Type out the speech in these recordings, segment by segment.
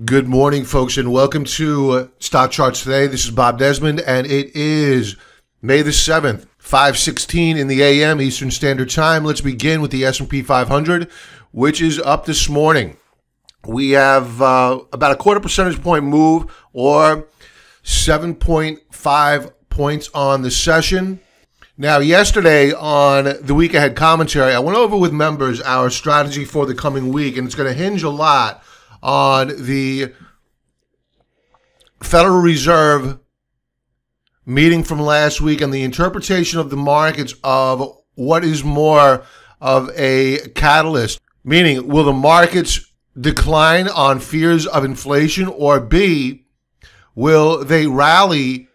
Good morning, folks, and welcome to Stock Charts Today. This is Bob Desmond, and it is May the 7th, 5:16 in the a.m. Eastern Standard Time. Let's begin with the S&P 500, which is up this morning. We have about a quarter percentage point move, or 7.5 points on the session. Now, yesterday on the week ahead commentary, I went over with members our strategy for the coming week, and it's going to hinge a lot on the Federal Reserve meeting from last week and the interpretation of the markets of what is more of a catalyst. Meaning, will the markets decline on fears of inflation, or B, will they rally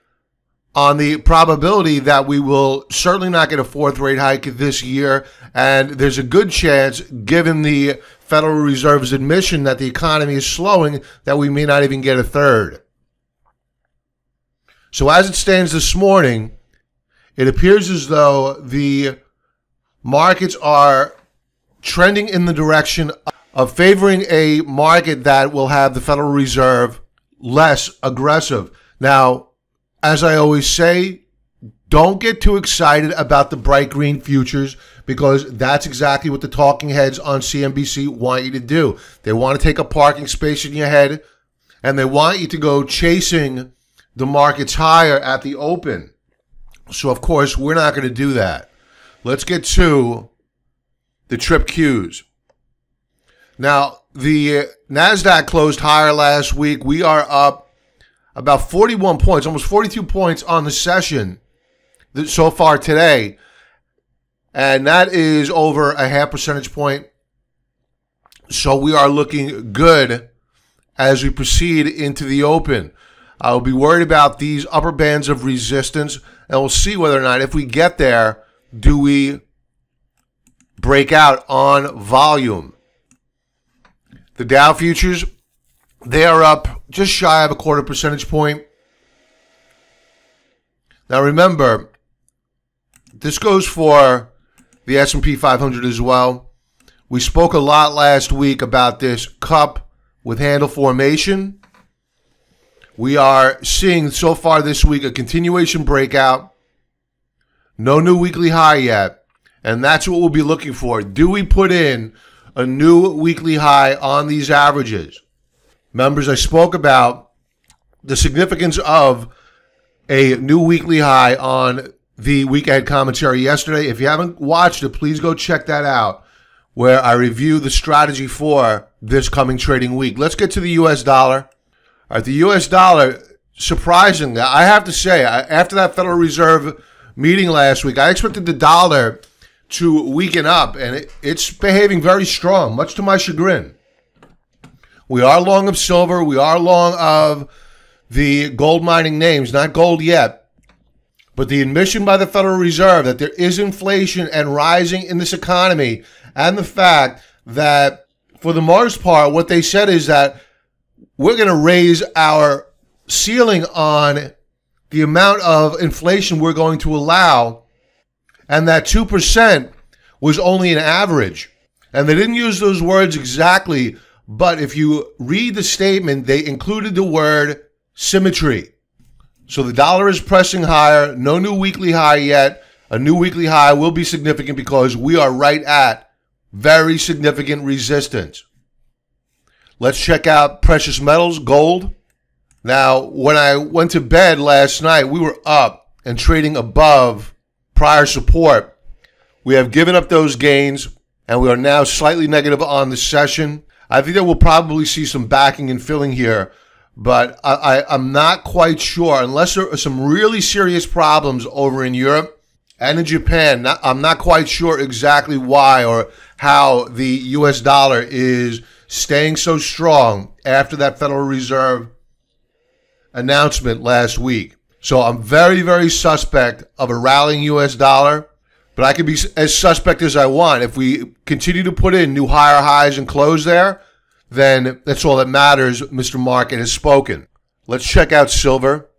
on the probability that we will certainly not get a fourth rate hike this year, and there's a good chance, given the Federal Reserve's admission that the economy is slowing, that we may not even get a third. So as it stands this morning, it appears as though the markets are trending in the direction of favoring a market that will have the Federal Reserve less aggressive. Now, as I always say, don't get too excited about the bright green futures, because that's exactly what the talking heads on CNBC want you to do. They want to take a parking space in your head, and they want you to go chasing the markets higher at the open. So, of course, we're not going to do that. Let's get to the trip Qs. Now, the NASDAQ closed higher last week. We are up about 41 points, almost 42 points on the session so far today. And that is over a half percentage point. So we are looking good as we proceed into the open. I'll be worried about these upper bands of resistance, and we'll see whether or not, if we get there, do we break out on volume. The Dow Futures, they are up just shy of a quarter percentage point. Now remember, this goes for the S&P 500 as well. We spoke a lot last week about this cup with handle formation. We are seeing so far this week a continuation breakout. No new weekly high yet, and that's what we'll be looking for. Do we put in a new weekly high on these averages? Members, I spoke about the significance of a new weekly high on the week ahead commentary yesterday. If you haven't watched it, please go check that out, where I review the strategy for this coming trading week. Let's get to the U.S. dollar. All right, the U.S. dollar, surprisingly, I have to say, after that Federal Reserve meeting last week, I expected the dollar to weaken up, and it's behaving very strong, much to my chagrin. We are long of silver. We are long of the gold mining names, not gold yet. But the admission by the Federal Reserve that there is inflation and rising in this economy, and the fact that, for the most part, what they said is that we're going to raise our ceiling on the amount of inflation we're going to allow, and that 2% was only an average. And they didn't use those words exactly, but if you read the statement, they included the word symmetry. So the dollar is pressing higher. No new weekly high yet. A new weekly high will be significant because we are right at very significant resistance. Let's check out precious metals, gold. Now, when I went to bed last night, we were up and trading above prior support. We have given up those gains, and we are now slightly negative on the session. I think that we'll probably see some backing and filling here, but I'm not quite sure, unless there are some really serious problems over in Europe and in Japan. I'm not quite sure exactly why or how the U.S. dollar is staying so strong after that Federal Reserve announcement last week. So I'm very, very suspect of a rallying U.S. dollar, but I can be as suspect as I want. If we continue to put in new higher highs and close there, then that's all that matters. Mr. Market has spoken. Let's check out silver.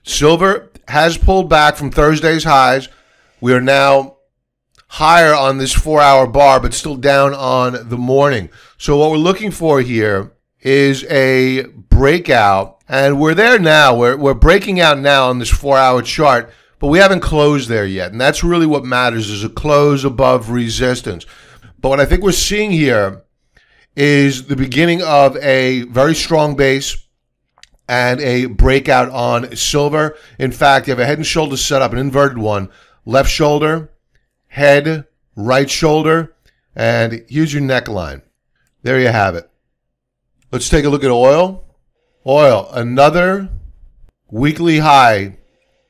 Silver has pulled back from Thursday's highs. We are now higher on this 4-hour bar, but still down on the morning. So what we're looking for here is a breakout, and we're there now. We're breaking out now on this 4-hour chart, but we haven't closed there yet, and that's really what matters, is a close above resistance. But what I think we're seeing here is the beginning of a very strong base and a breakout on silver. In fact, you have a head and shoulders set up, an inverted one. Left shoulder, head, right shoulder, and here's your neckline. There you have it. Let's take a look at oil. Oil, another weekly high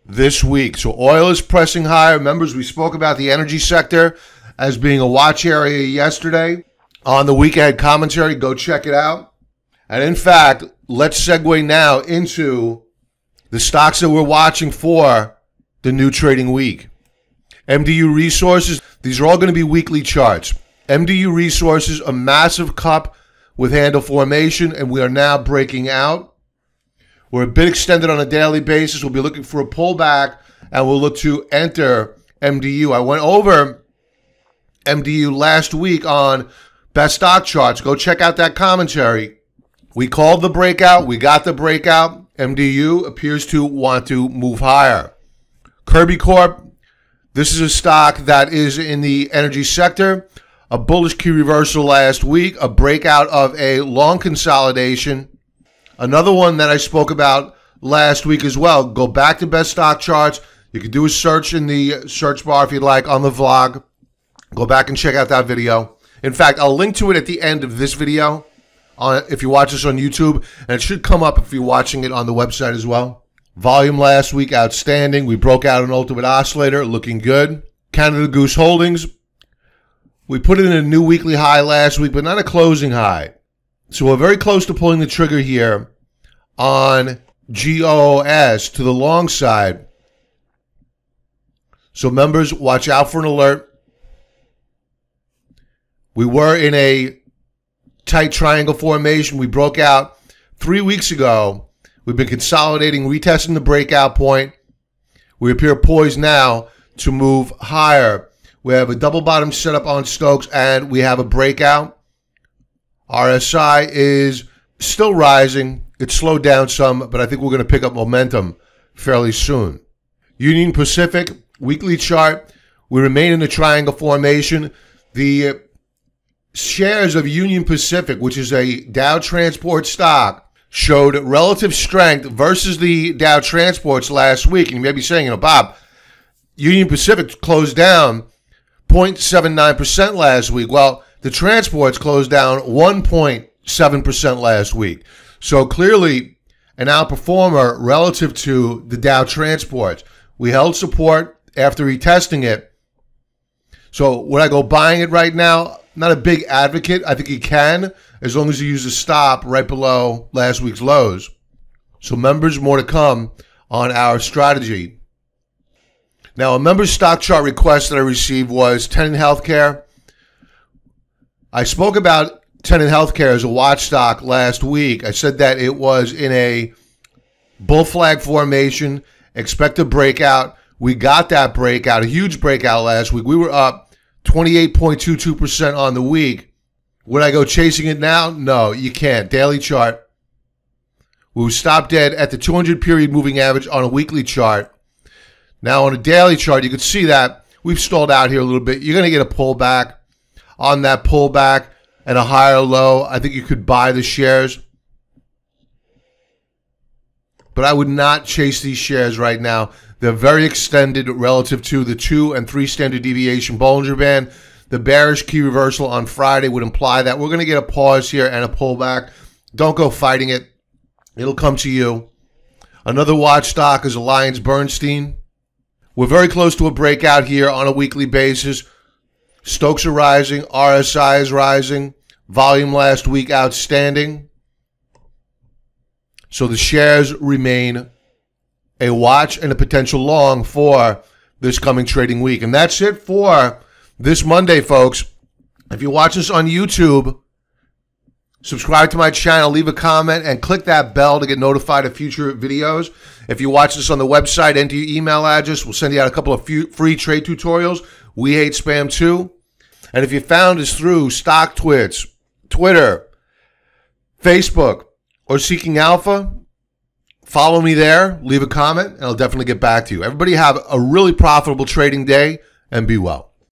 this week. So oil is pressing higher. Remember, we spoke about the energy sector as being a watch area yesterday on the week ahead commentary. Go check it out. And in fact, let's segue now into the stocks that we're watching for the new trading week. MDU Resources, these are all going to be weekly charts. MDU Resources, a massive cup with handle formation, and we are now breaking out. We're a bit extended on a daily basis. We'll be looking for a pullback, and we'll look to enter MDU. I went over MDU last week on Best Stock Charts. Go check out that commentary. We called the breakout. We got the breakout. MDU appears to want to move higher. Kirby Corp, this is a stock that is in the energy sector. A bullish key reversal last week. A breakout of a long consolidation. Another one that I spoke about last week as well. Go back to Best Stock Charts. You can do a search in the search bar if you'd like on the vlog. Go back and check out that video. In fact, I'll link to it at the end of this video if you watch this on YouTube, and it should come up if you're watching it on the website as well. Volume last week, outstanding. We broke out an ultimate oscillator, looking good. Canada Goose Holdings, we put it in a new weekly high last week, but not a closing high. So we're very close to pulling the trigger here on GOS to the long side. So members, watch out for an alert. We were in a tight triangle formation. We broke out 3 weeks ago. We've been consolidating, retesting the breakout point. We appear poised now to move higher. We have a double bottom setup on Stokes, and we have a breakout. RSI is still rising. It slowed down some, but I think we're going to pick up momentum fairly soon. Union Pacific, weekly chart. We remain in the triangle formation. The shares of Union Pacific, which is a Dow Transport stock, showed relative strength versus the Dow Transports last week. And you may be saying, Bob, Union Pacific closed down 0.79% last week. Well, the transports closed down 1.7% last week. So clearly an outperformer relative to the Dow Transports. We held support after retesting it. So would I go buying it right now? Not a big advocate. I think you can, as long as you use a stop right below last week's lows. So members, more to come on our strategy. Now, a member's stock chart request that I received was Tenet Healthcare. I spoke about Tenet Healthcare as a watch stock last week. I said that it was in a bull flag formation, expect a breakout. We got that breakout, a huge breakout last week. We were up 28.22% on the week. Would I go chasing it now? No, you can't. Daily chart. We stopped dead at the 200 period moving average on a weekly chart. Now on a daily chart, you can see that we've stalled out here a little bit. You're going to get a pullback. On that pullback and a higher low, I think you could buy the shares. But I would not chase these shares right now. They're very extended relative to the 2 and 3 standard deviation Bollinger Band. The bearish key reversal on Friday would imply that we're going to get a pause here and a pullback. Don't go fighting it. It'll come to you. Another watch stock is Alliance Bernstein. We're very close to a breakout here on a weekly basis. Stokes are rising. RSI is rising. Volume last week outstanding. So the shares remain a watch and a potential long for this coming trading week. And that's it for this Monday, folks. If you watch this on YouTube, subscribe to my channel, leave a comment, and click that bell to get notified of future videos. If you watch this on the website, enter your email address. We'll send you out a couple of free trade tutorials. We hate spam too. And if you found us through StockTwits, Twitter, Facebook or Seeking Alpha, follow me there, leave a comment, and I'll definitely get back to you. Everybody have a really profitable trading day and be well.